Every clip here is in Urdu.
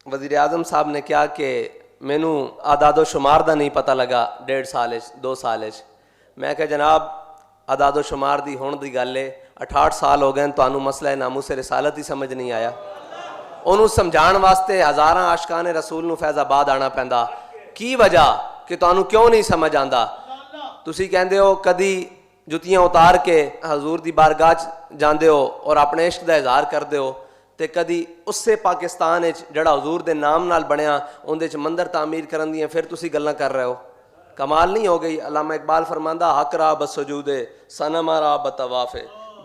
وزیر اعظم صاحب نے کیا کہ مینو اعداد و شمار دا نہیں پتہ لگا 1.5 سال 2 سال میں کہ جناب اعداد و شمار دی ہون دی گل ہے 68 سال ہو گئے تانوں مسئلہ ناموس رسالت ہی سمجھ نہیں آیا انہوں سمجھان واسطے ہزاراں عاشقان رسول نو فیض آباد آنا پیندا کی وجہ کہ تانوں کیوں نہیں سمجھ آندا تسی کہندے ہو کدی جتیاں اتار کے حضور دی بارگاہ جاندے ہو اور اپنے عشق دا اظہار کردے ہو تے کدی اس سے پاکستان جڑا حضور دے نام نال بنیا اندے چ مندر تعمیر کرن دیاں پھر تسی گلاں کر رہے ہو کمال نہیں ہو گئی علامہ اقبال فرماندا حق را بسجود صنم را بطواف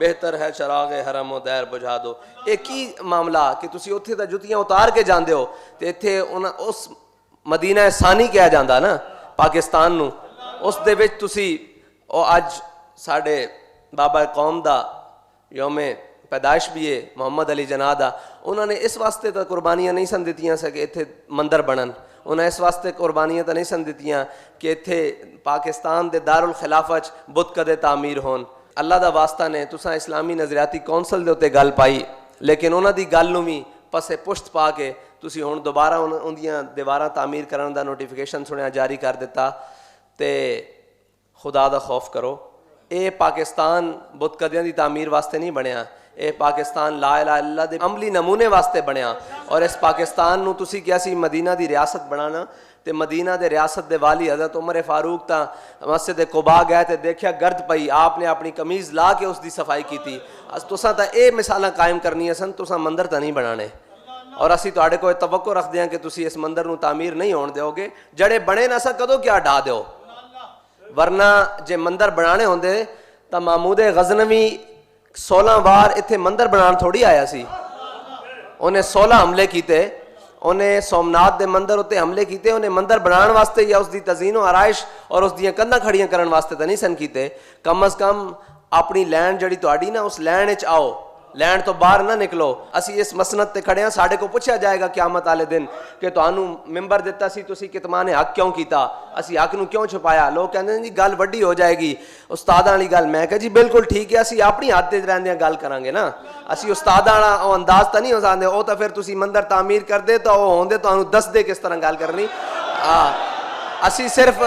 بہتر ہے چراغ حرم و دیر بجھا دو ایک ہی معاملہ کہ تسی اوتھے تے جتیاں اتار کے جاندے ہو تے ایتھے اس مدینہ ثانی کہا جاندا نا پاکستان نو اس دے وچ تسی او اج ساڈے بابا قوم دا یوم پیدائش بھی ہے محمد علی جناح دا انہوں نے اس واسطے تو قربانیاں نہیں سن دتیاں کہ اتنے مندر بنن انہوں نے اس واسطے قربانیاں تو نہیں سن دتیاں کہ اتنے پاکستان دے دارالخلافت بت کدے تعمیر ہون اللہ دا واسطہ نے تساں اسلامی نظریاتی کونسل دے اتنے گل پائی لیکن انہوں دی گل نو بھی پسے پشت پا کے تسی ہن دوبارہ اندیاں دیواراں تعمیر کرن دا نوٹیفیکیشن سنیا جاری کر دیتا تے خدا دا خوف کرو اے پاکستان بت کدیاں دی تعمیر واسطے نہیں بنیا اے پاکستان لا الہ الا اللہ دے عملی نمونے واسطے بنیا اور اس پاکستان نو تسی کیا سی مدینہ دی ریاست بنانا تے مدینہ دے ریاست دے والی حضرت عمر فاروق تا مسجد قباء گئے تے دیکھیا گرد پئی آپ نے اپنی قمیض لا کے اس دی صفائی کی تھی تساں تا اے مثالاں قائم کرنی سن تساں مندر تا نہیں بنانے اور اسی تواڈے کوئی توقع رکھ دیاں کہ تسی اس مندر نو تعمیر نہیں ہون دیو گے جڑے بنے نہ سا کدو کیا ڈا دیو ورنہ جے مندر بنانے ہوندے تا محمود غزنوی 16 بار اتنے مندر بنان تھوڑی آیا سی انہیں 16 حملے کیتے انہیں سومناتھ دے مندر اتنے حملے کیتے انہیں مندر بنان واسطے یا اس دی تزئین و آرائش اور اس دیاں کندھاں کھڑیاں کرن واسطے تو نہیں سن کیتے کم از کم اپنی لینڈ جڑی تہاڈی نا اس لینڈ وچ آؤ لینڈ تو باہر نہ نکلو اسی اس مسند تے کھڑے ہاں ساڈے کو پوچھا جائے گا قیامت والے دن کہ تانوں ممبر دتا سی تسی کتمان حق کیوں کیتا اسی حق نو کیوں چھپایا لوگ کہندے ہیں جی گل وڈی ہو جائے گی استاداں والی گل میں کہ جی بالکل ٹھیک ہے اسی اپنی حد تے رہندے گل کران گے نا اسی استاداں والا او انداز تا نہیں ہو سکدے او تا پھر تسی مندر تعمیر کر دے تو او ہوندے تانوں دس دے کس طرح گل کرنی اسی صرف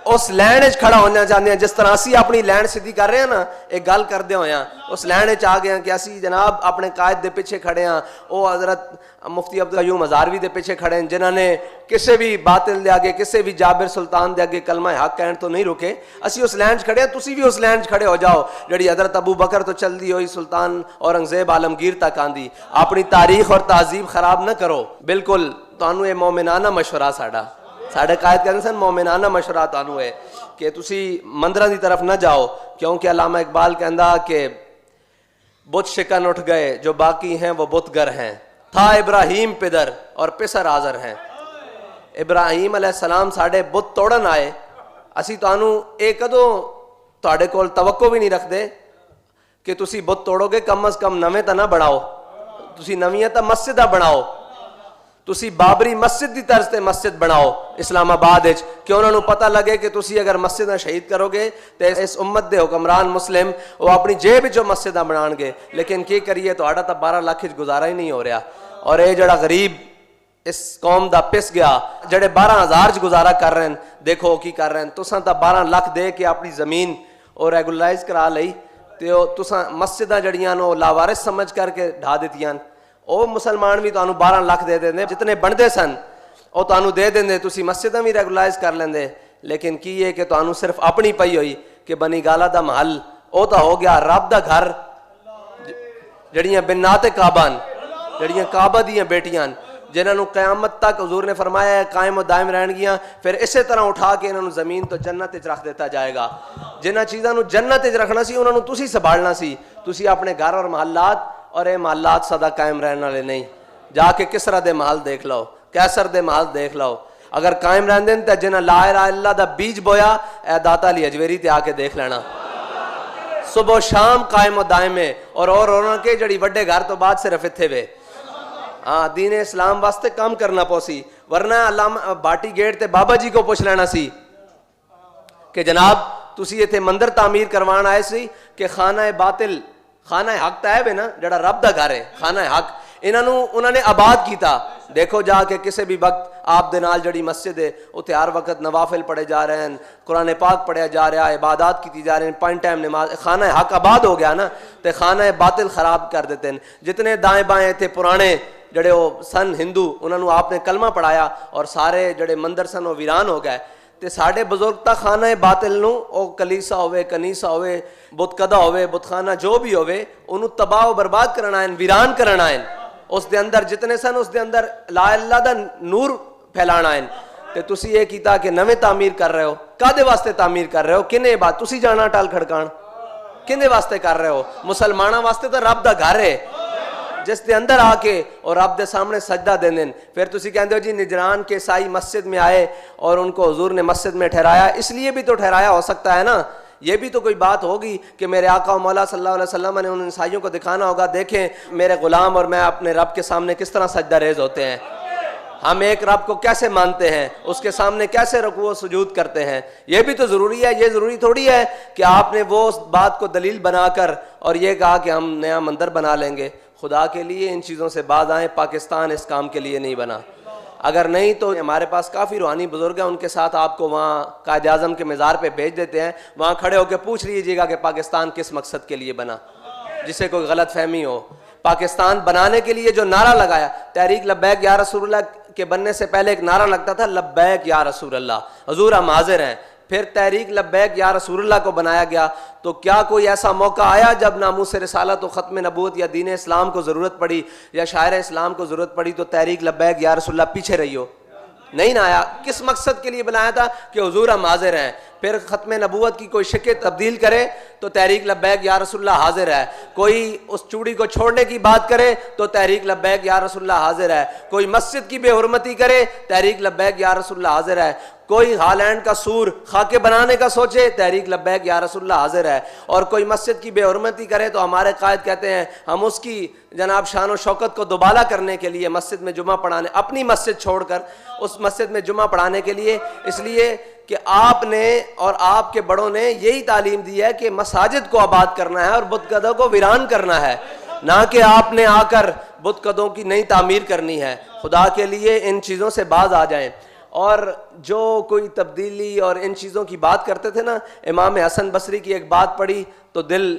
اس لینڈ وچ کھڑا ہونا چاہتے ہیں جس طرح اسی اپنی لینڈ سیدھی کر رہے ہیں نا ایک گل کردے ہوئے ہیں اس لینڈ وچ آ گئے ہیں کہ اسی جناب اپنے قائد دے پیچھے کھڑے ہیں او حضرت مفتی عبدالقیوم ہزاروی دے پیچھے کھڑے ہیں جنہاں نے کسے بھی باطل دے آگے کسے بھی جابر سلطان دے آگے کلمہ حق کہن تو نہیں رکے اسی اس لینڈ کھڑے ہیں تسی بھی اس لینڈ کھڑے ہو جاؤ جڑی حضرت ابو بکر تو چل دی ہوئی سلطان اورنگزیب عالمگیر تک آندی اپنی تاریخ اور تہذیب خراب نہ کرو بالکل تانوں اے مومنانہ مشورہ ساڈے قائد کہندے سن مومنانہ مشورہ تانوں ہے کہ تسی مندراں دی طرف نہ جاؤ کیونکہ علامہ اقبال کہندا کہ بت شکن اٹھ گئے جو باقی ہیں وہ بت گر ہیں تھا ابراہیم پدر اور پسر آزر ہیں ابراہیم علیہ السلام ساڈے بت توڑن آئے اسی تانوں اے کدوں تواڈے کول توقع بھی نہیں رکھدے کہ تسی بت توڑو گے کم از کم نویں تا نہ بناؤ تسی نویاں تا مسجداں بناؤ تسی بابری مسجد دی طرز تے مسجد بناؤ اسلام آباد وچ کہ انہاں نوں پتہ لگے کہ تسی اگر مسجداں شہید کرو گے تے اس امت دے حکمران مسلم وہ اپنی جیب وچوں مسجداں بنان گے لیکن کی کریے تہاڈا تا 12 لاکھ وچ گزارا ہی نہیں ہو رہا اور اے جڑا غریب اس قوم دا پس گیا جڑے 12,000 چ گزارا کر رہے ہیں دیکھو کی کر رہے ہیں تساں تا 12 لاکھ دے کے اپنی زمین اور ریگولرائز کرا لئی تے تساں مسجداں جڑیاں نو لاوارث سمجھ کر کے ڈھا دتیاں او مسلمان بھی تانوں 12 لاکھ دے دیں جتنے بندے سن او تانوں دے دیں تسی مسجداں بھی ریگولرائز کر لیندے لیکن کی ہے کہ تانوں صرف اپنی پئی ہوئی کہ بنی گالا دا محل او تا ہو گیا رب دا گھر جڑیاں بنات کعبہ جڑیاں کعبہ دیاں بیٹیاں جنہاں نوں قیامت تک حضور نے فرمایا ہے قائم و دائم رہن گیاں پھر اسی طرح اٹھا کے انہاں نوں زمین تو جنت وچ رکھ دیتا جائے گا جنہاں چیزاں نوں جنت وچ رکھنا سی انہاں نوں تسی سنبھالنا سی تسی اپنے گھر اور محلات اور اے محلات سدا قائم رہنے والے نہیں جا کے کسرا دے محل دیکھ لو کیسر دے محل دیکھ لو اگر قائم رہندے تے جنہاں لا الہ الا اللہ دا بیج بویا اے داتا علی اجویری تے آ کے دیکھ لینا صبح و شام قائم و دائم ہے اور انہاں کے جڑی وڈے گھر تو بعد صرف اتھے وے دین اسلام واسطے کام کرنا پوسی ورنہ علامہ باٹی گیٹ تے بابا جی کو پوچھ لینا سی کہ جناب تسی ایتھے مندر تعمیر کروان آئے سی کہ خانہ باطل خانہ حق تا ہے نا جڑا رب دا گھر ہے خانہ حق انہوں نے آباد کیتا. دیکھو جا کے کسی بھی وقت آپ دے نال جڑی مسجد ہے اتنے ہر وقت نوافل پڑھے جا رہے ہیں, قرآن پاک پڑھیا جا رہا ہے, عبادات کی جا رہے ہیں, 5 ٹائم نماز. خانہ حق آباد ہو گیا نا, تے خانہ باطل خراب کر دیتے ہیں. جتنے دائیں بائیں تھے پرانے جڑے وہ سن ہندو, انہوں نے آپ نے کلمہ پڑھایا اور سارے جڑے مندر سن وہ ویران ہو گئے. تے ساڈے بزرگ تا خانہ باطل نو او کلیسا ہوئے, کنیسا ہوئے, بت کدا ہوئے, بت خانہ جو بھی ہوئے, انہوں تباہ و برباد کرنا ہے, ویران کرنا ہے. اس دے اندر جتنے سن اس دے اندر لا اللہ دا نور پھیلانا ہے. تے تسی یہ کیتا کہ نویں تعمیر کر رہے ہو, کادے واسطے تعمیر کر رہے ہو, کنے بات تسی جانا ٹال کھڑکان کنے واسطے کر رہے ہو؟ مسلمانوں واسطے تو رب دا گھر ہے جس دے اندر آ کے اور رب دے سامنے سجدہ دین دین. پھر تسی کہندے ہو جی نجران کے عیسائی مسجد میں آئے اور ان کو حضور نے مسجد میں ٹھہرایا, اس لیے بھی تو ٹھہرایا ہو سکتا ہے نا. یہ بھی تو کوئی بات ہوگی کہ میرے آقا و مولا صلی اللہ علیہ وسلم نے ان عیسائیوں کو دکھانا ہوگا, دیکھیں میرے غلام اور میں اپنے رب کے سامنے کس طرح سجدہ ریز ہوتے ہیں, ہم ایک رب کو کیسے مانتے ہیں, اس کے سامنے کیسے رکوع و سجود کرتے ہیں. یہ بھی تو ضروری ہے. یہ ضروری تھوڑی ہے کہ آپ نے وہ بات کو دلیل بنا کر اور یہ کہا کہ ہم نیا مندر بنا لیں گے. خدا کے لیے ان چیزوں سے باز آئیں, پاکستان اس کام کے لیے نہیں بنا. اگر نہیں تو ہمارے پاس کافی روحانی بزرگ ہیں, ان کے ساتھ آپ کو وہاں قائد اعظم کے مزار پہ بھیج دیتے ہیں, وہاں کھڑے ہو کے پوچھ لیجیے گا کہ پاکستان کس مقصد کے لیے بنا, جسے کوئی غلط فہمی ہو. پاکستان بنانے کے لیے جو نعرہ لگایا, تحریک لبیک یا رسول اللہ کے بننے سے پہلے ایک نعرہ لگتا تھا لبیک یا رسول اللہ, حضور ہم حاضر ہیں. پھر تحریک لبیک یا رسول اللہ کو بنایا گیا. تو کیا کوئی ایسا موقع آیا جب ناموس رسالت و ختم نبوت یا دین اسلام کو ضرورت پڑی یا شاعر اسلام کو ضرورت پڑی تو تحریک لبیک یا رسول اللہ پیچھے رہی ہو؟ نہیں نہ آیا. کس مقصد کے لیے بنایا تھا؟ کہ حضور ہم حاضر ہیں. پھر ختم نبوت کی کوئی شکل تبدیل کرے تو تحریک لبیک یا رسول اللہ حاضر ہے. کوئی اس چوڑی کو چھوڑنے کی بات کرے تو تحریک لبیک یا رسول اللہ حاضر ہے. کوئی مسجد کی بے حرمتی کرے, تحریک لبیک یا رسول اللہ حاضر ہے. کوئی ہالینڈ کا سور خاکے بنانے کا سوچے, تحریک لبیک یا رسول اللہ حاضر ہے. اور کوئی مسجد کی بے حرمتی کرے تو ہمارے قائد کہتے ہیں ہم اس کی جناب شان و شوکت کو دوبالا کرنے کے لیے مسجد میں جمعہ پڑھانے, اپنی مسجد چھوڑ کر اس مسجد میں جمعہ پڑھانے کے لیے, اس لیے کہ آپ نے اور آپ کے بڑوں نے یہی تعلیم دی ہے کہ مساجد کو آباد کرنا ہے اور بت قدوں کو ویران کرنا ہے, نہ کہ آپ نے آ کر بت قدوں کی نئی تعمیر کرنی ہے. خدا کے لیے ان چیزوں سے باز آ جائیں. اور جو کوئی تبدیلی اور ان چیزوں کی بات کرتے تھے نا, امام حسن بصری کی ایک بات پڑھی تو دل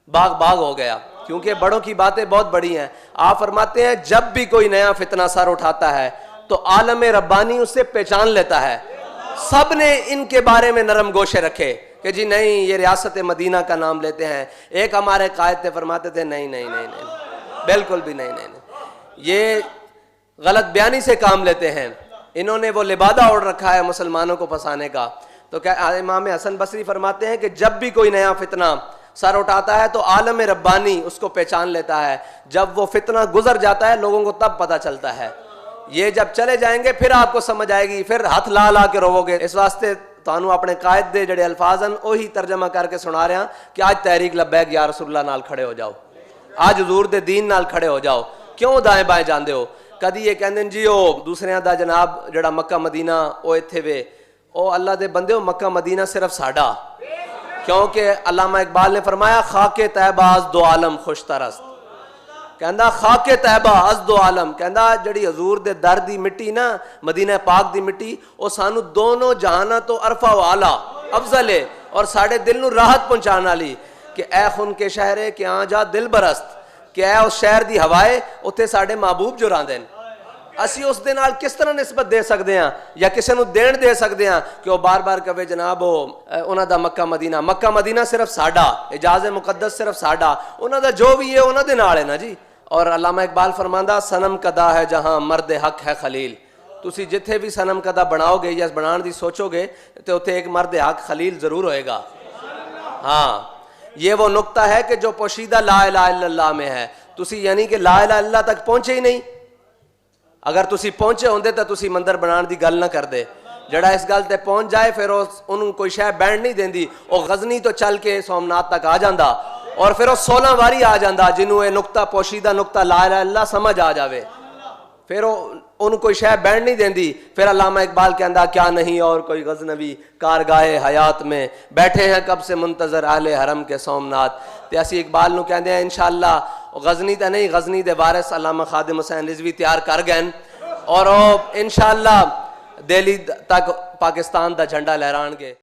باغ باغ ہو گیا, کیونکہ بڑوں کی باتیں بہت بڑی ہیں. آپ فرماتے ہیں جب بھی کوئی نیا فتنہ سر اٹھاتا ہے تو عالم ربانی اسے پہچان لیتا ہے. سب نے ان کے بارے میں نرم گوشے رکھے کہ جی نہیں یہ ریاست مدینہ کا نام لیتے ہیں. ایک ہمارے قائد تھے فرماتے تھے نہیں نہیں نہیں نہیں بالکل بھی نہیں نہیں نہیں, یہ غلط بیانی سے کام لیتے ہیں. انہوں نے وہ لبادہ اوڑھ رکھا ہے مسلمانوں کو پھنسانے کا. تو کیا امام حسن بصری فرماتے ہیں کہ جب بھی کوئی نیا فتنہ سر اٹھاتا ہے تو عالم ربانی اس کو پہچان لیتا ہے. جب وہ فتنہ گزر جاتا ہے لوگوں کو تب پتہ چلتا ہے. یہ جب چلے جائیں گے پھر آپ کو سمجھ آئے گی, پھر ہاتھ لا لا کے رو گے. اس واسطے تانوں اپنے قائد دے جڑے الفاظ ہیں وہی ترجمہ کر کے سنا رہے ہیں کہ آج تحریک لبیک یا رسول اللہ نال کھڑے ہو جاؤ, آج حضور دے دین نال کھڑے ہو جاؤ. کیوں دائیں بائیں جاندے ہو؟ کدی یہ کہندے جی او دوسریاں دا جناب جڑا مکہ مدینہ او ایتھے وے, او اللہ دے بندے ہو مکہ مدینہ صرف ساڈا. کیونکہ علامہ اقبال نے فرمایا خاک طیبہ از دو عالم خوش ترست. کہندا خاک طیبہ از دو عالم, کہندا جڑی حضور دے در دی مٹی نا مدینہ پاک دی مٹی او سانو دونوں جہاناں تو عرفہ و اعلی افضل ہے اور ساڈے دل نو راحت پہنچان والی. کہ اے خون کے شہر ہے کہ آ جا دل برست, کہ اے اس شہر دی ہوائے اتھے ساڈے محبوب جو راندے نے. اسی اس دے نال کس طرح نسبت دے سکتے ہیں یا کسی نو دین دے سکتے ہیں کہ وہ بار بار کہے جناب انہاں دا مکہ مدینہ, مکہ مدینہ صرف ساڈا, حجاز مقدس صرف ساڈا, انہاں دا جو بھی ہے انہاں دے نال ہے نا جی. اور علامہ اقبال فرماندا صنم کدا ہے جہاں مرد حق ہے خلیل. تسی جتھے بھی صنم کدا بناؤ گے یا بنان دی سوچو گے تے اوتھے ایک مرد حق خلیل ضرور ہوئے گا. ہاں یہ وہ نقطہ ہے کہ جو پوشیدہ لا الہ الا اللہ میں ہے. تسی یعنی کہ لا الہ الا اللہ تک پہنچے ہی نہیں. اگر تسی پہنچے ہوندے تو تسی مندر بنان دی گل نہ کر دے. جڑا اس گل تے پہنچ جائے پھر انہوں کوئی شے بینڈ نہیں دیندی. او غزنی تو چل کے سومنات تک آ جاندا اور پھر وہ 16 واری آ جاندا جنہوں یہ نقطہ پوشیدہ نقطہ لا الہ الا اللہ سمجھ آ جاوے. پھر وہ ان کوئی شے بینڈ نہیں دیندی. پھر علامہ اقبال کہندا کیا نہیں اور کوئی غزنوی کارگاہ حیات میں بیٹھے ہیں کب سے منتظر اہل حرم کے سومنات. تے اسی اقبال نو کہندے ہیں انشاءاللہ غزنی تے نہیں غزنی دے وارث علامہ خادم حسین رضوی تیار کر گئے اور انشاءاللہ دہلی تک پاکستان دا جھنڈا لہران گے.